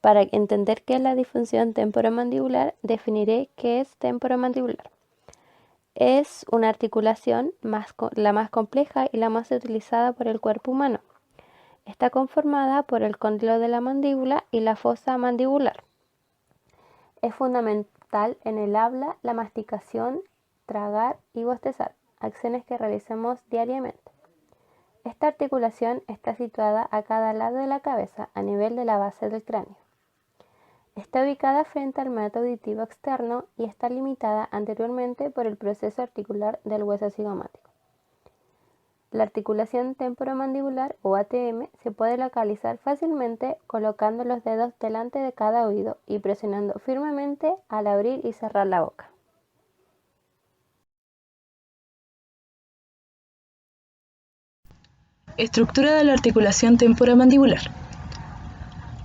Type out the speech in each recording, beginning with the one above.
Para entender qué es la disfunción temporomandibular, definiré qué es temporomandibular. Es una articulación la más compleja y la más utilizada por el cuerpo humano. Está conformada por el cóndilo de la mandíbula y la fosa mandibular. Es fundamental en el habla, la masticación, tragar y bostezar, acciones que realizamos diariamente. Esta articulación está situada a cada lado de la cabeza, a nivel de la base del cráneo. Está ubicada frente al meato auditivo externo y está limitada anteriormente por el proceso articular del hueso cigomático. La articulación temporomandibular o ATM se puede localizar fácilmente colocando los dedos delante de cada oído y presionando firmemente al abrir y cerrar la boca. Estructura de la articulación temporomandibular.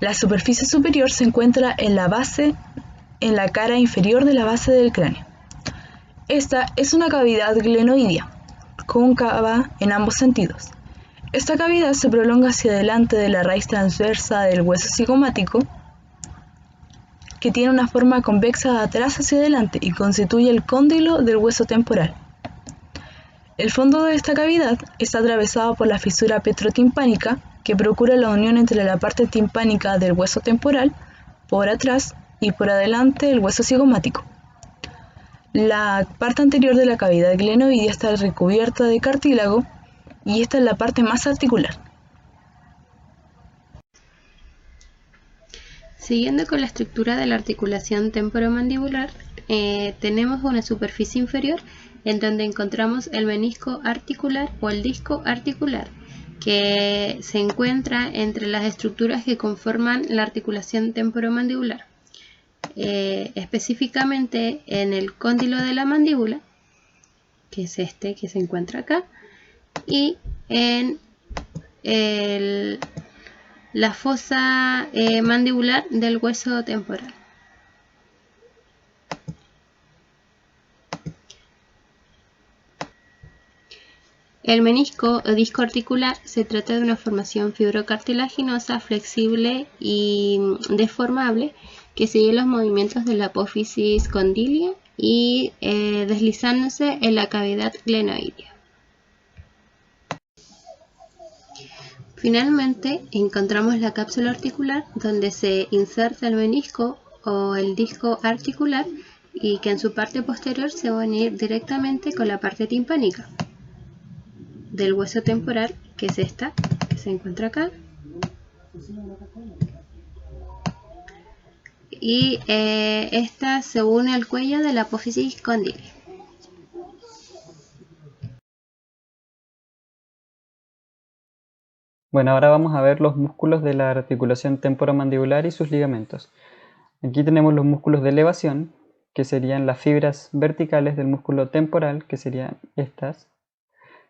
La superficie superior se encuentra en la cara inferior de la base del cráneo. Esta es una cavidad glenoidea, cóncava en ambos sentidos. Esta cavidad se prolonga hacia adelante de la raíz transversa del hueso cigomático, que tiene una forma convexa de atrás hacia adelante y constituye el cóndilo del hueso temporal. El fondo de esta cavidad está atravesado por la fisura petrotimpánica, que procura la unión entre la parte timpánica del hueso temporal, por atrás, y por adelante del hueso cigomático. La parte anterior de la cavidad glenoidea está recubierta de cartílago y esta es la parte más articular. Siguiendo con la estructura de la articulación temporomandibular, tenemos una superficie inferior en donde encontramos el menisco articular o el disco articular, que se encuentra entre las estructuras que conforman la articulación temporomandibular, específicamente en el cóndilo de la mandíbula, que es este que se encuentra acá, y en la fosa mandibular del hueso temporal. El menisco o disco articular se trata de una formación fibrocartilaginosa flexible y deformable que sigue los movimientos de la apófisis condilia y deslizándose en la cavidad glenoidea. Finalmente, encontramos la cápsula articular, donde se inserta el menisco o el disco articular y que en su parte posterior se va a unir directamente con la parte timpánica del hueso temporal, que es esta, que se encuentra acá. Y esta se une al cuello de la apófisis condilia. Bueno, ahora vamos a ver los músculos de la articulación temporomandibular y sus ligamentos. Aquí tenemos los músculos de elevación, que serían las fibras verticales del músculo temporal, que serían estas,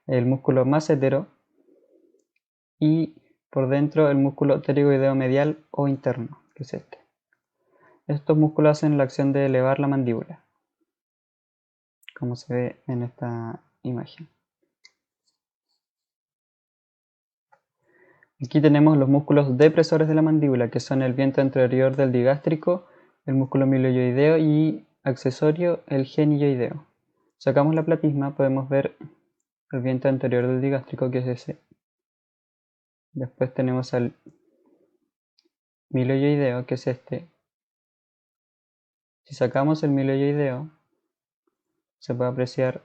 el músculo massetero, y por dentro el músculo pterigoideo medial o interno, que es este. Estos músculos hacen la acción de elevar la mandíbula, como se ve en esta imagen. Aquí tenemos los músculos depresores de la mandíbula, que son el vientre anterior del digástrico, el músculo miloioideo y accesorio, el genioideo. Sacamos la platisma, podemos ver el vientre anterior del digástrico, que es ese. Después tenemos al miloioideo, que es este. Si sacamos el miloioideo, se puede apreciar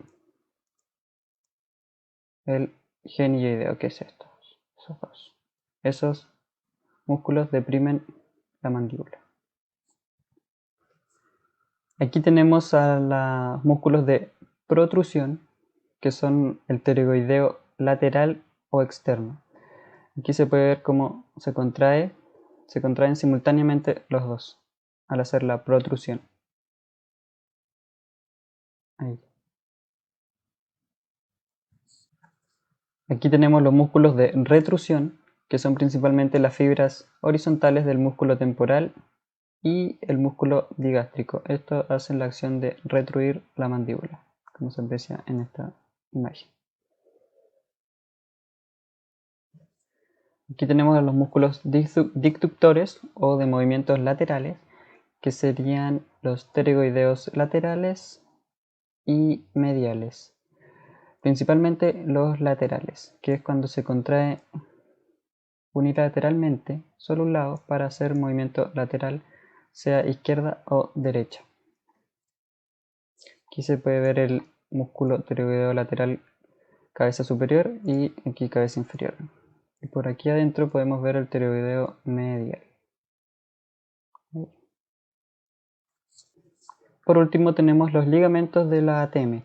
el genioideo, que es esto, esos dos. Esos músculos deprimen la mandíbula. Aquí tenemos a los músculos de protrusión, que son el pterigoideo lateral o externo. Aquí se puede ver cómo se contraen simultáneamente los dos al hacer la protrusión. Ahí. Aquí tenemos los músculos de retrusión, que son principalmente las fibras horizontales del músculo temporal y el músculo digástrico. Estos hacen la acción de retruir la mandíbula, como se aprecia en esta imagen. Aquí tenemos a los músculos disductores o de movimientos laterales, que serían los pterygoideos laterales y mediales. Principalmente los laterales, que es cuando se contrae unilateralmente solo un lado para hacer movimiento lateral, sea izquierda o derecha. Aquí se puede ver el músculo pterygoideo lateral cabeza superior y aquí cabeza inferior. Y por aquí adentro podemos ver el pterygoideo medial. Por último tenemos los ligamentos de la ATM,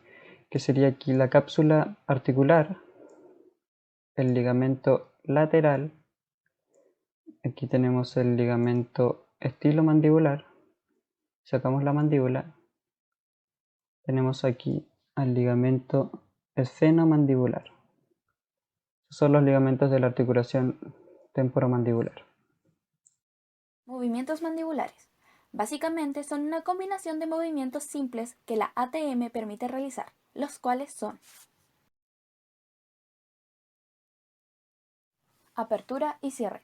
que sería aquí la cápsula articular, el ligamento lateral, aquí tenemos el ligamento estilomandibular, sacamos la mandíbula, tenemos aquí al ligamento esfenomandibular. Esos son los ligamentos de la articulación temporomandibular. Movimientos mandibulares. Básicamente son una combinación de movimientos simples que la ATM permite realizar, los cuales son apertura y cierre.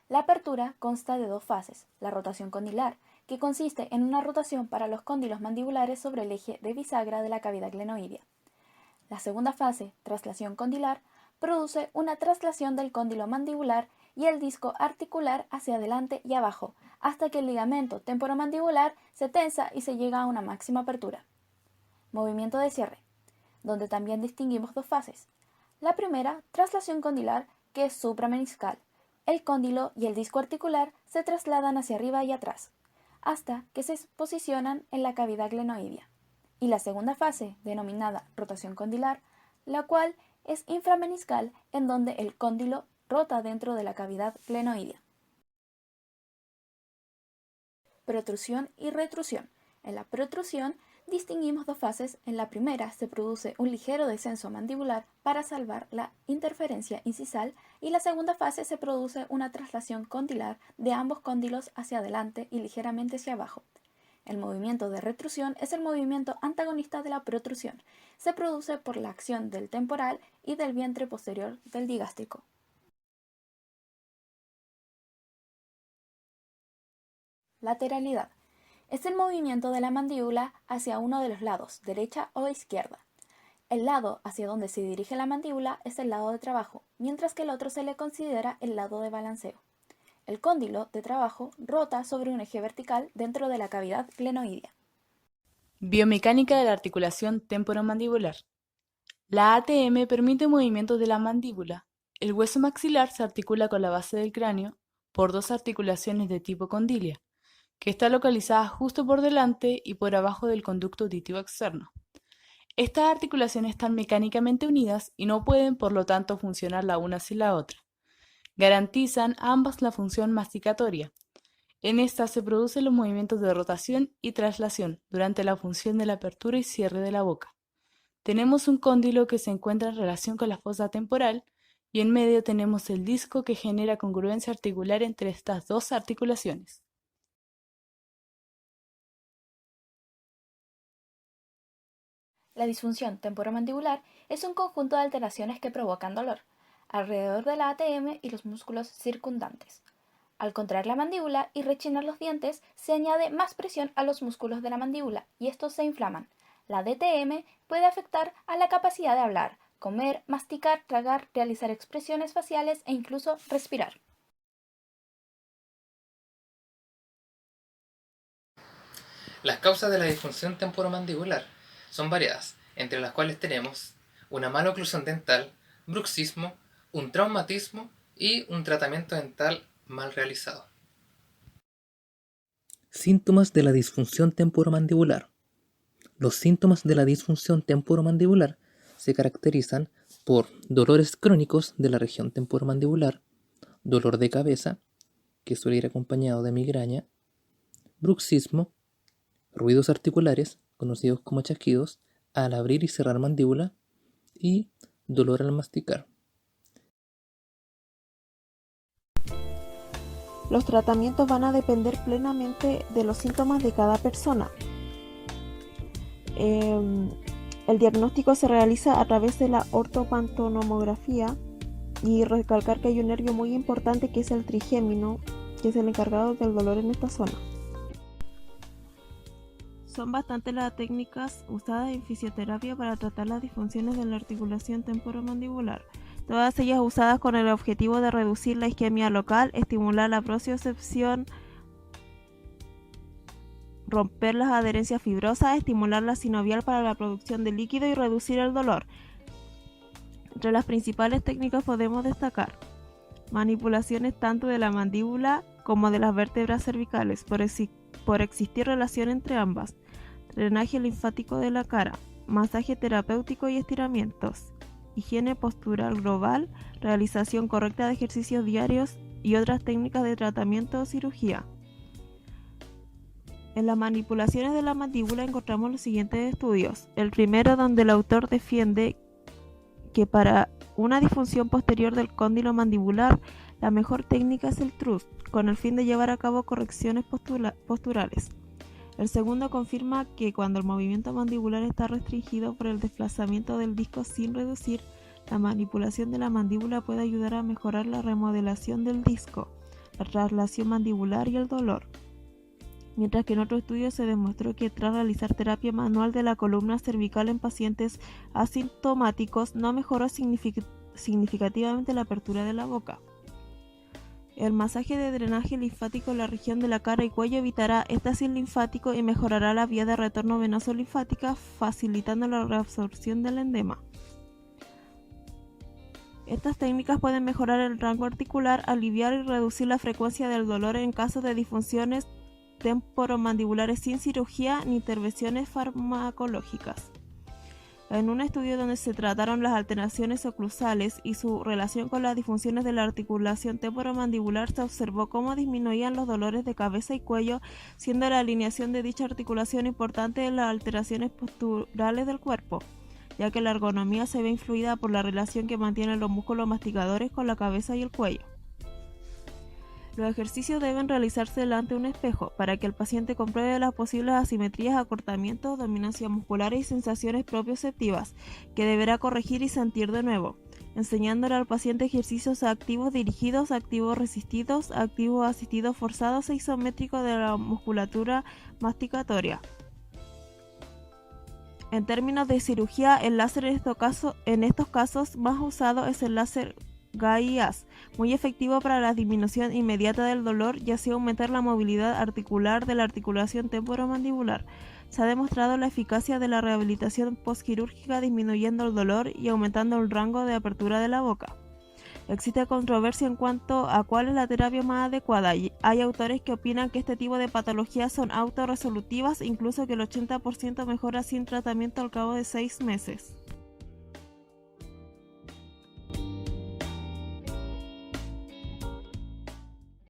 La apertura consta de dos fases, la rotación condilar, que consiste en una rotación para los cóndilos mandibulares sobre el eje de bisagra de la cavidad glenoidea. La segunda fase, traslación condilar, produce una traslación del cóndilo mandibular y el disco articular hacia adelante y abajo, hasta que el ligamento temporomandibular se tensa y se llega a una máxima apertura. Movimiento de cierre, donde también distinguimos dos fases. La primera, traslación condilar, que es suprameniscal. El cóndilo y el disco articular se trasladan hacia arriba y atrás, hasta que se posicionan en la cavidad glenoidea. Y la segunda fase, denominada rotación condilar, la cual es inframeniscal, en donde el cóndilo rota dentro de la cavidad glenoidea. Protrusión y retrusión. En la protrusión distinguimos dos fases. En la primera se produce un ligero descenso mandibular para salvar la interferencia incisal y la segunda fase se produce una traslación condilar de ambos cóndilos hacia adelante y ligeramente hacia abajo. El movimiento de retrusión es el movimiento antagonista de la protrusión. Se produce por la acción del temporal y del vientre posterior del digástrico. Lateralidad. Es el movimiento de la mandíbula hacia uno de los lados, derecha o izquierda. El lado hacia donde se dirige la mandíbula es el lado de trabajo, mientras que el otro se le considera el lado de balanceo. El cóndilo de trabajo rota sobre un eje vertical dentro de la cavidad glenoidea. Biomecánica de la articulación temporomandibular. La ATM permite movimientos de la mandíbula. El hueso maxilar se articula con la base del cráneo por dos articulaciones de tipo condilia, que está localizada justo por delante y por abajo del conducto auditivo externo. Estas articulaciones están mecánicamente unidas y no pueden, por lo tanto, funcionar la una sin la otra. Garantizan ambas la función masticatoria. En esta se producen los movimientos de rotación y traslación durante la función de la apertura y cierre de la boca. Tenemos un cóndilo que se encuentra en relación con la fosa temporal y en medio tenemos el disco que genera congruencia articular entre estas dos articulaciones. La disfunción temporomandibular es un conjunto de alteraciones que provocan dolor alrededor de la ATM y los músculos circundantes. Al contraer la mandíbula y rechinar los dientes, se añade más presión a los músculos de la mandíbula y estos se inflaman. La DTM puede afectar a la capacidad de hablar, comer, masticar, tragar, realizar expresiones faciales e incluso respirar. Las causas de la disfunción temporomandibular son variadas, entre las cuales tenemos una mala oclusión dental, bruxismo, un traumatismo y un tratamiento dental mal realizado. Síntomas de la disfunción temporomandibular. Los síntomas de la disfunción temporomandibular se caracterizan por dolores crónicos de la región temporomandibular, dolor de cabeza, que suele ir acompañado de migraña, bruxismo, ruidos articulares, conocidos como chasquidos, al abrir y cerrar mandíbula, y dolor al masticar. Los tratamientos van a depender plenamente de los síntomas de cada persona. El diagnóstico se realiza a través de la ortopantonomografía, y recalcar que hay un nervio muy importante que es el trigémino, que es el encargado del dolor en esta zona. Son bastante las técnicas usadas en fisioterapia para tratar las disfunciones de la articulación temporomandibular, todas ellas usadas con el objetivo de reducir la isquemia local, estimular la propriocepción, romper las adherencias fibrosas, estimular la sinovial para la producción de líquido y reducir el dolor. Entre las principales técnicas podemos destacar manipulaciones tanto de la mandíbula como de las vértebras cervicales por existir relación entre ambas, drenaje linfático de la cara, masaje terapéutico y estiramientos, higiene postural global, realización correcta de ejercicios diarios y otras técnicas de tratamiento o cirugía. En las manipulaciones de la mandíbula encontramos los siguientes estudios. El primero, donde el autor defiende que para una disfunción posterior del cóndilo mandibular, la mejor técnica es el thrust, con el fin de llevar a cabo correcciones posturales. El segundo confirma que cuando el movimiento mandibular está restringido por el desplazamiento del disco sin reducir, la manipulación de la mandíbula puede ayudar a mejorar la remodelación del disco, la traslación mandibular y el dolor. Mientras que en otro estudio se demostró que tras realizar terapia manual de la columna cervical en pacientes asintomáticos no mejoró significativamente la apertura de la boca. El masaje de drenaje linfático en la región de la cara y cuello evitará éstasis linfático y mejorará la vía de retorno venoso linfática, facilitando la reabsorción del edema. Estas técnicas pueden mejorar el rango articular, aliviar y reducir la frecuencia del dolor en casos de disfunciones temporomandibulares sin cirugía ni intervenciones farmacológicas. En un estudio donde se trataron las alteraciones oclusales y su relación con las disfunciones de la articulación temporomandibular, se observó cómo disminuían los dolores de cabeza y cuello, siendo la alineación de dicha articulación importante en las alteraciones posturales del cuerpo, ya que la ergonomía se ve influida por la relación que mantienen los músculos masticadores con la cabeza y el cuello. Los ejercicios deben realizarse delante de un espejo para que el paciente compruebe las posibles asimetrías, acortamientos, dominancia muscular y sensaciones propioceptivas que deberá corregir y sentir de nuevo, enseñándole al paciente ejercicios activos dirigidos, activos resistidos, activos asistidos forzados e isométricos de la musculatura masticatoria. En términos de cirugía, el láser en estos casos más usado es el láser GAIAS, muy efectivo para la disminución inmediata del dolor y así aumentar la movilidad articular de la articulación temporomandibular. Se ha demostrado la eficacia de la rehabilitación postquirúrgica disminuyendo el dolor y aumentando el rango de apertura de la boca. Existe controversia en cuanto a cuál es la terapia más adecuada. Hay autores que opinan que este tipo de patologías son autorresolutivas, incluso que el 80% mejora sin tratamiento al cabo de 6 meses.